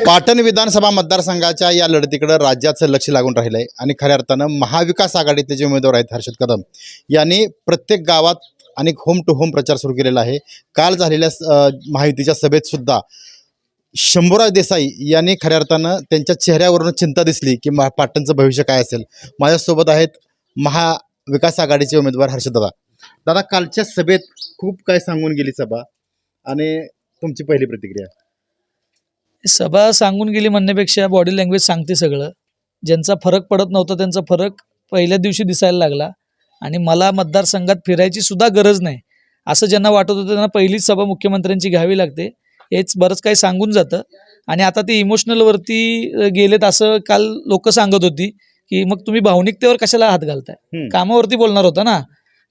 पाटण विधानसभा मतदारसंघाच्या या लढतीकडे राज्याचं लक्ष लागून राहिलं आहे आणि खऱ्या अर्थानं महाविकास आघाडीतले जे उमेदवार आहेत हर्षद कदम यांनी प्रत्येक गावात आणि होम टू होम प्रचार सुरू केलेला आहे। काल झालेल्या महायुतीच्या सभेत सुद्धा शंभूराज देसाई यांनी खऱ्या अर्थानं त्यांच्या चेहऱ्यावरून चिंता दिसली की पाटणचं भविष्य काय असेल। माझ्यासोबत आहेत महाविकास आघाडीचे उमेदवार हर्षद दादा। दादा, कालच्या सभेत खूप काय सांगून गेली सभा आणि तुमची पहिली प्रतिक्रिया? सभा सांगून गेली म्हणण्यापेक्षा बॉडी लँग्वेज सांगते सगळं। ज्यांचा फरक पडत नव्हता त्यांचा फरक पहिल्या दिवशी दिसायला लागला आणि मला मतदारसंघात फिरायची सुद्धा गरज नाही असं ज्यांना वाटत होतं त्यांना पहिलीच सभा मुख्यमंत्र्यांची घ्यावी लागते, हेच बरंच काही सांगून जातं। आणि आता ते इमोशनलवरती गेलेत असं काल लोक सांगत होती की मग तुम्ही भावनिकतेवर कशाला हात घालताय, कामावरती बोलणार होता ना,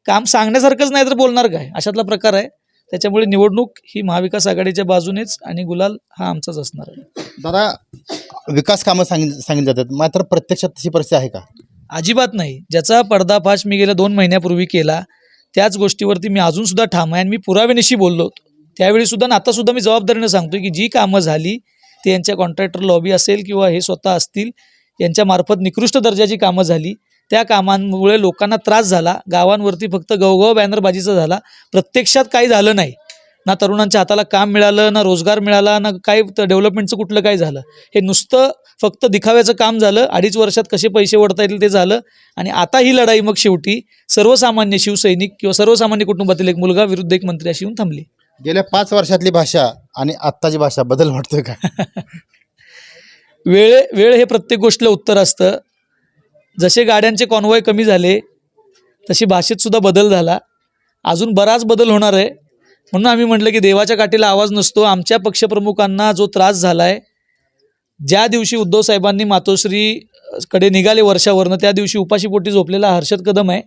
काम सांगण्यासारखंच नाही तर बोलणार काय, अशातला प्रकार आहे। त्याच्यामुळे निवडणूक ही महाविकास आघाडीच्या बाजूनेच आणि गुलाल हा आमचाच असणार आहे। दादा, विकास कामं सांगितली जातात मात्र प्रत्यक्षात तशी परिस्थिती आहे का? अजिबात नाही। ज्याचा पर्दाफाश मी गेल्या 2 महिन्यापूर्वी केला त्याच गोष्टीवरती मी अजून सुद्धा ठाम आहे आणि मी पुराव्यानिशी बोललो होतो त्यावेळी सुद्धा आणि आता सुद्धा मी जबाबदारीने सांगतोय की जी कामं झाली ते यांच्या कॉन्ट्रॅक्टर लॉबी असेल किंवा हे स्वतः असतील यांच्या मार्फत निकृष्ट दर्जाची कामं झाली, त्या कामांमुळे लोकांना त्रास झाला, गावांवरती फक्त गवगव बॅनरबाजीचा झाला, प्रत्यक्षात काही झालं नाही। ना तरुणांच्या हाताला काम मिळालं, ना रोजगार मिळाला, ना काही डेव्हलपमेंटचं कुठलं काय झालं। हे नुसतं फक्त दिखाव्याचं काम झालं। 2.5 वर्षात कसे पैसे ओढता येतील ते झालं आणि आता ही लढाई मग शेवटी सर्वसामान्य शिवसैनिक किंवा सर्वसामान्य कुटुंबातील एक मुलगा विरुद्ध एक मंत्री अशी येऊन थांबली। गेल्या 5 वर्षातली भाषा आणि आत्ताची भाषा बदल वाटतोय का? वेळ हे प्रत्येक गोष्टीला उत्तर असतं। जसे गाड्यांचे कॉन्वॉय कमी झाले तशी भाषेत सुद्धा बदल झाला, अजून बराच बदल होणार आहे। म्हणून आम्ही म्हटलं की देवाच्या काठीला आवाज नसतो। आमच्या पक्षप्रमुखांना जो त्रास झाला आहे, ज्या दिवशी उद्धव साहेबांनी मातोश्रीकडे निघाले वर्षावरनं त्या दिवशी उपाशीपोटी झोपलेला हर्षद कदम आहे,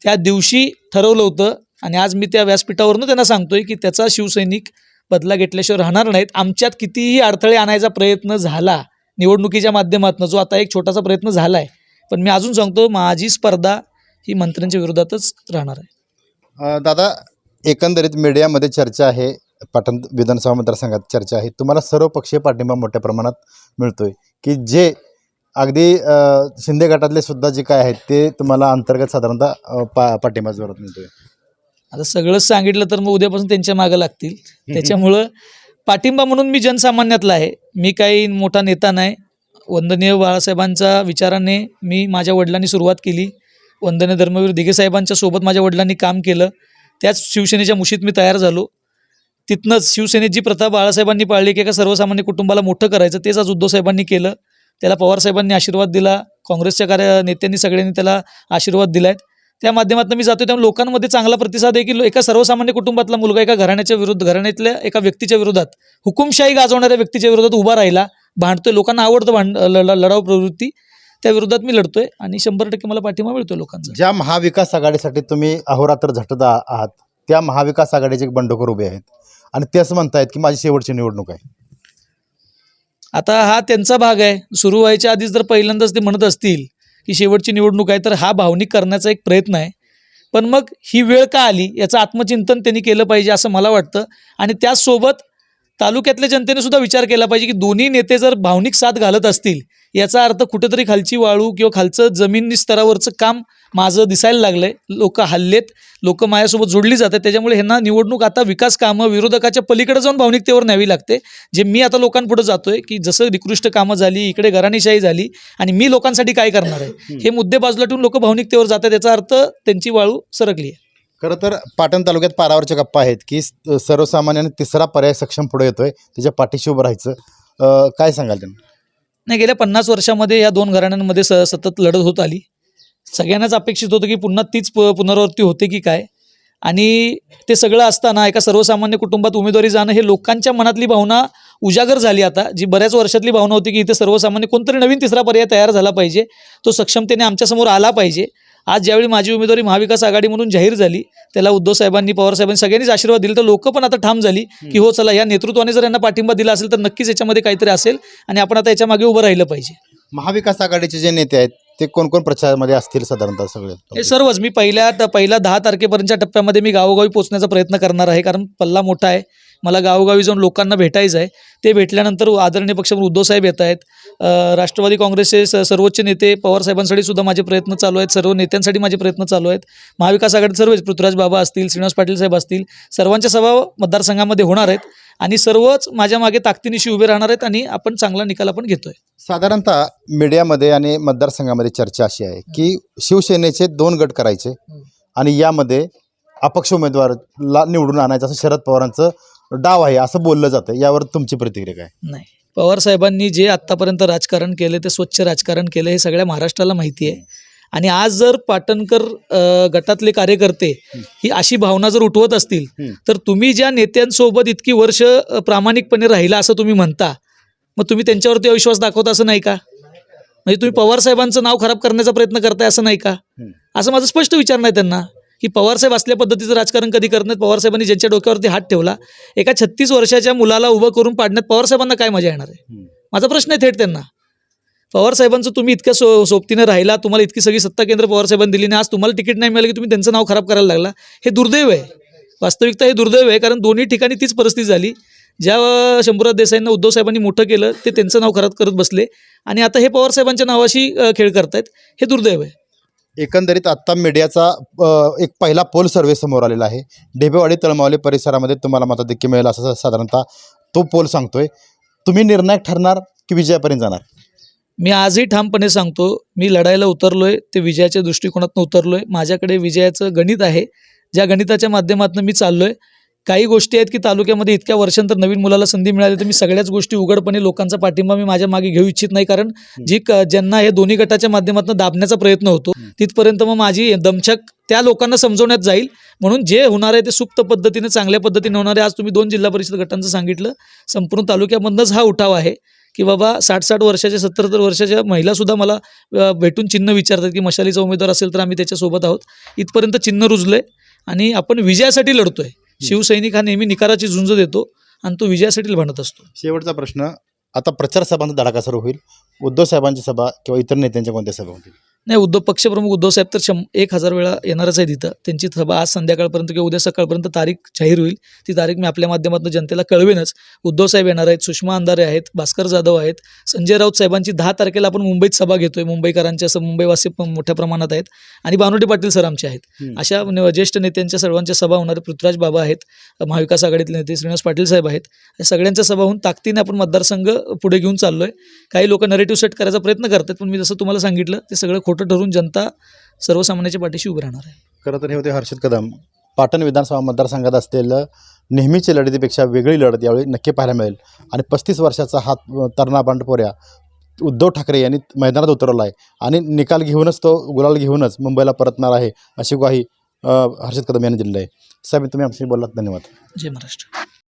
त्या दिवशी ठरवलं होतं आणि आज मी त्या व्यासपीठावरनं त्यांना सांगतोय की त्याचा शिवसैनिक बदला घेतल्याशिवाय राहणार नाहीत। आमच्यात कितीही अडथळे आणायचा प्रयत्न झाला निवडणुकीच्या माध्यमातून, जो आता एक छोटासा प्रयत्न झाला आहे, पण मी अजून सांगतो माझी स्पर्धा ही मंत्र्यांच्या विरोधातच राहणार आहे। दादा, एकंदरीत मीडियामध्ये चर्चा आहे, पाटण विधानसभा मतदारसंघात चर्चा आहे, तुम्हाला सर्वपक्षीय पाठिंबा मोठ्या प्रमाणात मिळतोय की जे अगदी शिंदे गटातले सुद्धा जे काय आहेत ते तुम्हाला अंतर्गत साधारणतः पाठिंबा जोरात मिळतोय? आता सगळंच सांगितलं तर मग उद्यापासून त्यांच्या मागं लागतील, त्याच्यामुळं पाठिंबा म्हणून मी जनसामान्यातला आहे। मी काही मोठा नेता नाही। वंदनीय बाळासाहेबांच्या विचाराने मी माझ्या वडिलांनी सुरुवात केली, वंदनीय धर्मवीर दिघे साहेबांच्या सोबत माझ्या वडिलांनी काम केलं, त्याच शिवसेनेच्या मुशीत मी तयार झालो। तिथनंच शिवसेनेत जी प्रथा बाळासाहेबांनी पाळली की एका सर्वसामान्य कुटुंबाला मोठं करायचं, तेच आज उद्धव साहेबांनी केलं। त्याला पवारसाहेबांनी आशीर्वाद दिला, काँग्रेसच्या नेत्यांनी सगळ्यांनी त्याला आशीर्वाद दिला आहे। त्या माध्यमातून मी जातो, त्यामुळे लोकांमध्ये चांगला प्रतिसाद आहे की एका सर्वसामान्य कुटुंबातला मुलगा एका घराण्यातल्या एका व्यक्तीच्या विरोधात, हुकुमशाही गाजवणाऱ्या व्यक्तीच्या विरोधात उभा राहिला, भांडतोय, लोकांना आवडतं लढाऊ प्रवृत्ती, त्या विरोधात मी लढतोय आणि 100% मला पाठिंबा मिळतोय लोकांचा। ज्या महाविकास आघाडीसाठी तुम्ही अहोरात्र झटत आहात त्या महाविकास आघाडीचे एक बंडखोर उभे आहेत आणि ते असं म्हणतायत की माझी शेवटची निवडणूक आहे। आता हा त्यांचा भाग आहे। सुरू व्हायच्या आधीच जर पहिल्यांदाच ते म्हणत असतील की शेवटची निवडणूक आहे तर हा भावनिक करण्याचा एक प्रयत्न आहे, पण मग ही वेळ का आली याचं आत्मचिंतन त्यांनी केलं पाहिजे असं मला वाटतं। आणि त्याचसोबत तालुक्यातल्या जनतेने सुद्धा विचार केला पाहिजे की दोन्ही नेते जर भावनिक साथ घालत असतील याचा अर्थ कुठेतरी खालची वाळू किंवा खालचं जमिनी स्तरावरचं काम माझं दिसायला लागलंय, लोक हल्लेत, लोक माझ्यासोबत जोडली जातात। त्याच्यामुळे ह्यांना निवडणूक आता विकास कामं विरोधकाच्या पलीकडे जाऊन भावनिकतेवर न्यावी लागते, जे मी आता लोकांपुढे जातोय की जसं निकृष्ट कामं झाली, इकडे घराणेशाही झाली आणि मी लोकांसाठी काय करणार आहे, हे मुद्दे बाजूला ठेवून लोक भावनिकतेवर जातात, याचा अर्थ त्यांची वाळू सरकली आहे। खरं तर पाटण तालुक्यात पारावरच्या गप्पा आहेत की सर्वसामान्याने तिसरा पर्याय सक्षम पुढे येतोय, त्याच्या पाठीशी उभं राहायचं, काय सांगाल त्यांना? नाही, गेल्या 50 वर्षामध्ये या 2 घराण्यांमध्ये सतत लढत होत आली। सगळ्यांनाच अपेक्षित होतं की पुन्हा तीच पुनरावृत्ती होते की काय, आणि ते सगळं असताना एका सर्वसामान्य कुटुंबात उमेदवारी जाणं हे लोकांच्या मनातली भावना उजागर झाली आता, जी बऱ्याच वर्षातली भावना होती की इथे सर्वसामान्य कोणतरी नवीन तिसरा पर्याय तयार झाला पाहिजे, तो सक्षमतेने आमच्यासमोर आला पाहिजे। आज ज्यावेळी माझी उमेदवारी महाविकास आघाडी म्हणून जाहीर झाली, त्याला उद्धव साहेबांनी, पवार साहेबांनी सगळ्यांनीच आशीर्वाद दिला, तर लोक पण आता ठाम झाली की हो चला, या नेतृत्वाने जर यांना पाठिंबा दिला असेल तर नक्कीच याच्यामध्ये काहीतरी असेल आणि आपण आता याच्या मागे उभं राहिलं पाहिजे। महाविकास आघाडीचे जे नेते आहेत ते कोण कोण प्रचारामध्ये असतील साधारणतः सगळे? हे सर्वच मी पहिल्या 10 तारखेपर्यंतच्या टप्प्यामध्ये मी गावोगावी पोहोचण्याचा प्रयत्न करणार आहे, कारण पल्ला मोठा आहे। मला गावोगावी जाऊन लोकांना भेटायचं आहे. ते भेटल्यानंतर आदरणीय पक्षप्रमुख उद्धवसाहेब येत आहेत. राष्ट्रवादी काँग्रेसचे सर्वोच्च नेते पवारसाहेबांसाठी सुद्धा माझे प्रयत्न चालू आहेत. सर्व नेत्यांसाठी माझे प्रयत्न चालू आहेत. महाविकास आघाडी सर्वच पृथ्वीराज बाबा असतील, श्रीनिवास पाटील साहेब असतील, सर्वांच्या सभा मतदारसंघामध्ये होणार आहेत आणि सर्वच माझ्या मागे ताकदीनिशी उभे राहणार आहेत आणि आपण चांगला निकाल आपण घेतोय. साधारणतः मीडियामध्ये आणि मतदारसंघामध्ये चर्चा अशी आहे की शिवसेनेचे 2 गट करायचे आणि यामध्ये अपक्ष उमेदवाराला निवडून आणायचं असं शरद पवारांचं डाव आहे असं बोललं जातं. यावर तुमची प्रतिक्रिया काय? नाही, पवारसाहेबांनी जे आत्तापर्यंत राजकारण केलं ते स्वच्छ राजकारण केलं हे सगळ्या महाराष्ट्राला माहिती आहे. आणि आज जर पाटणकर गटातले कार्यकर्ते ही अशी भावना जर उठवत असतील तर तुम्ही ज्या नेत्यांसोबत इतकी वर्ष प्रामाणिकपणे राहिला असं तुम्ही म्हणता, मग तुम्ही त्यांच्यावरती अविश्वास दाखवता असं नाही का? म्हणजे तुम्ही पवारसाहेबांचं नाव खराब करण्याचा प्रयत्न करताय असं नाही का? असं माझं स्पष्ट विचार नाही त्यांना की पवारसाहेब असल्या पद्धतीचं राजकारण कधी करत नाहीत. पवारसाहेबांनी ज्यांच्या डोक्यावरती हात ठेवला, एका 36 वर्षाच्या मुलाला उभं करून पाडण्यात पवारसाहेबांना काय मजा येणार आहे? माझा प्रश्न आहे थेट त्यांना. पवारसाहेबांचं तुम्ही इतक्या सोबतीनं राहिला, तुम्हाला इतकी सगळी सत्ता केंद्र पवारसाहेबांनी दिली नाही, आज तुम्हाला तिकीट नाही मिळालं की तुम्ही त्यांचं नाव खराब करायला लागला. हे दुर्दैव आहे. वास्तविकता हे दुर्दैव आहे. कारण दोन्ही ठिकाणी तीच परिस्थिती झाली. ज्या शंभूराज देसाईंना उद्धवसाहेबांनी मोठं केलं ते त्यांचं नाव खराब करत बसले आणि आता हे पवारसाहेबांच्या नावाशी खेळ करतायत. हे दुर्दैव आहे. एकंदरीत आत्ता मीडियाचा एक पहिला पोल सर्व्हे समोर आलेला आहे. ढेबेवाडी तळमावली परिसरामध्ये तुम्हाला मताधिक्य मिळेल असं साधारणतः तो पोल सांगतोय. तुम्ही निर्णायक ठरणार की विजयापर्यंत जाणार? मी आजही ठामपणे सांगतो, मी लढायला उतरलोय ते विजयाच्या दृष्टिकोनातून उतरलोय. माझ्याकडे विजयाचं गणित आहे, ज्या गणिताच्या माध्यमातून मी चाललोय. काही गोष्टी आहेत की तालुक्यामध्ये इतक्या वर्षांतर नवीन मुलाला संधी मिळाली तर मी सगळ्याच गोष्टी उघडपणे लोकांचा पाठिंबा मी माझ्या मागे घेऊ इच्छित नाही. कारण ज्यांना हे दोन्ही गटाच्या माध्यमातून दाबण्याचा प्रयत्न होतो तिथपर्यंत मग माझी दमछक त्या लोकांना समजवण्यात जाईल. म्हणून जे होणार आहे ते सुप्त पद्धतीने चांगल्या पद्धतीने होणार आहे. आज तुम्ही 2 जिल्हा परिषद गटांचं सांगितलं, संपूर्ण तालुक्यामधनंच हा उठाव आहे की बाबा 60-60 वर्षाच्या 70 वर्षाच्या महिलासुद्धा मला भेटून चिन्ह विचारतात की मशालीचा उमेदवार असेल तर आम्ही त्याच्यासोबत आहोत. इथपर्यंत चिन्ह रुजलंय आणि आपण विजयासाठी लढतोय. शिवसैनिक हा नेहमी निकाराची झुंज देतो आणि तो विजयासाठी म्हणत असतो. शेवटचा प्रश्न, आता प्रचार सभांचा धडाका सुरू होईल. उद्धव साहेबांची सभा किंवा इतर नेत्यांच्या कोणत्या सभा होतील? नाही, पक्षप्रमुख उद्धवसाहेब तर 1000 वेळा येणारच आहे तिथं. त्यांची सभा आज संध्याकाळपर्यंत किंवा उद्या सकाळपर्यंत तारीख जाहीर होईल. ती तारीख मी आपल्या माध्यमातून जनतेला कळवेनच. उद्धवसाहेब येणार आहेत, सुषमा अंधारे आहेत, भास्कर जाधव आहेत, संजय राऊत साहेबांची 10 तारखेला आपण मुंबईत सभा घेतोय. मुंबईकरांच्या मुंबईवासी पण मोठ्या प्रमाणात आहेत आणि भानुटे पाटील सर आमचे आहेत. अशा ज्येष्ठ नेत्यांच्या सर्वांच्या सभा होणार. पृथ्वीराज बाबा आहेत, महाविकास आघाडीतले नेते श्रीनिवास पाटील साहेब आहेत. या सगळ्यांच्या सभा होऊन ताकदीने आपण मतदारसंघ पुढे घेऊन चाललोय. काही लोक नरेटिव्ह सेट करायचा प्रयत्न करतात, पण मी जसं तुम्हाला सांगितलं ते सगळं खोटं ठरून जनता सर्वसामान्याच्या पाठीशी उभी राहणार आहे. खरं तर हे होते हर्षद कदम. पाटण विधानसभा मतदारसंघात असलेलं नेहमीच्या लढतीपेक्षा वेगळी लढत यावेळी नक्की पाहायला मिळेल. आणि 35 वर्षाचा हा तरणा बांडपोऱ्या उद्धव ठाकरे यांनी मैदानात उतरवला आहे आणि निकाल घेऊनच तो गुलाल घेऊनच मुंबईला परतणार आहे अशी ग्वाही हर्षद कदम यांनी दिलेली आहे. साहेब, तुम्ही आमच्याशी बोललात, धन्यवाद. जय महाराष्ट्र.